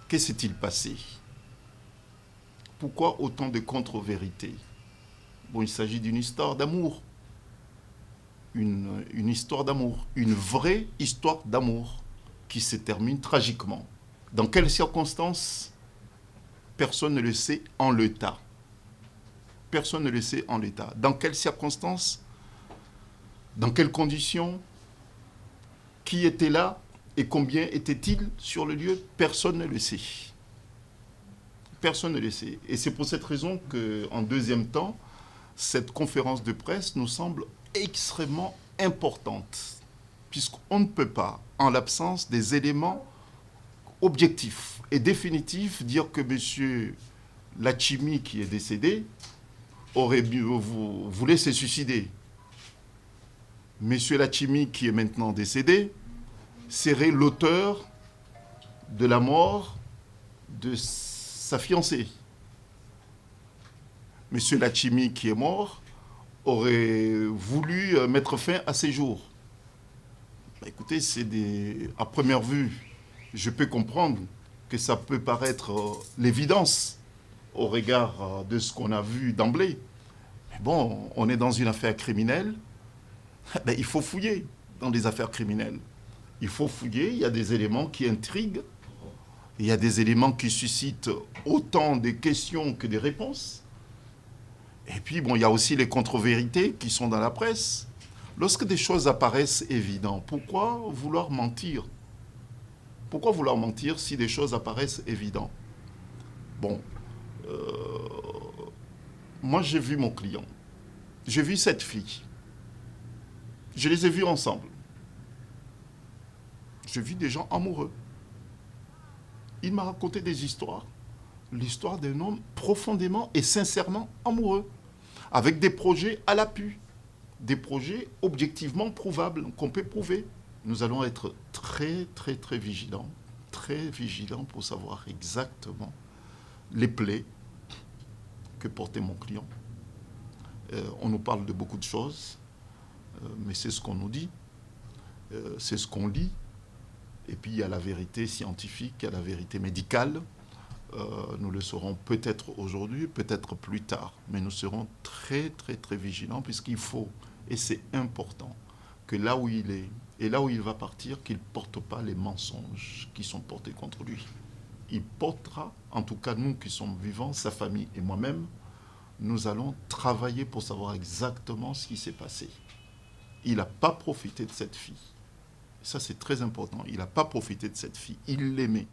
Que s'est-il passé? Pourquoi autant de contre-vérités? Bon, il s'agit d'une histoire d'amour. Une histoire d'amour. Une vraie histoire d'amour qui se termine tragiquement. Dans quelles circonstances? Personne ne le sait en l'état. Personne ne le sait en l'état. Dans quelles circonstances? Dans quelles conditions? Qui était là? Et combien était-il sur le lieu? Personne ne le sait. Personne ne le sait. Et c'est pour cette raison qu'en deuxième temps, cette conférence de presse nous semble extrêmement importante, puisqu'on ne peut pas, en l'absence des éléments objectifs et définitifs, dire que M. Lachimi, qui est décédé, voulait se suicider. M. Lachimi, qui est maintenant décédé, serait l'auteur de la mort de sa fiancée. M. Lachimi, qui est mort, aurait voulu mettre fin à ses jours. Écoutez, à première vue, je peux comprendre que ça peut paraître l'évidence au regard de ce qu'on a vu d'emblée. Mais bon, on est dans une affaire criminelle, il faut fouiller dans les affaires criminelles. Il faut fouiller, il y a des éléments qui intriguent, il y a des éléments qui suscitent autant des questions que des réponses. Et puis, bon, il y a aussi les contre-vérités qui sont dans la presse. Lorsque des choses apparaissent évidentes, pourquoi vouloir mentir? Pourquoi vouloir mentir si des choses apparaissent évidentes? Bon, moi j'ai vu mon client. J'ai vu cette fille. Je les ai vus ensemble. J'ai vu des gens amoureux. Il m'a raconté des histoires. L'histoire d'un homme profondément et sincèrement amoureux, avec des projets à l'appui, des projets objectivement prouvables, qu'on peut prouver. Nous allons être très vigilants pour savoir exactement les plaies que portait mon client. On nous parle de beaucoup de choses, mais c'est ce qu'on nous dit, c'est ce qu'on lit. Et puis il y a la vérité scientifique, il y a la vérité médicale. Nous le saurons peut-être aujourd'hui, peut-être plus tard, mais nous serons très vigilants, puisqu'il faut, et c'est important, que là où il est et là où il va partir, qu'il ne porte pas les mensonges qui sont portés contre lui. Il portera, en tout cas nous qui sommes vivants, sa famille et moi-même, nous allons travailler pour savoir exactement ce qui s'est passé. Il n'a pas profité de cette fille. Ça, c'est très important. Il n'a pas profité de cette fille. Il l'aimait.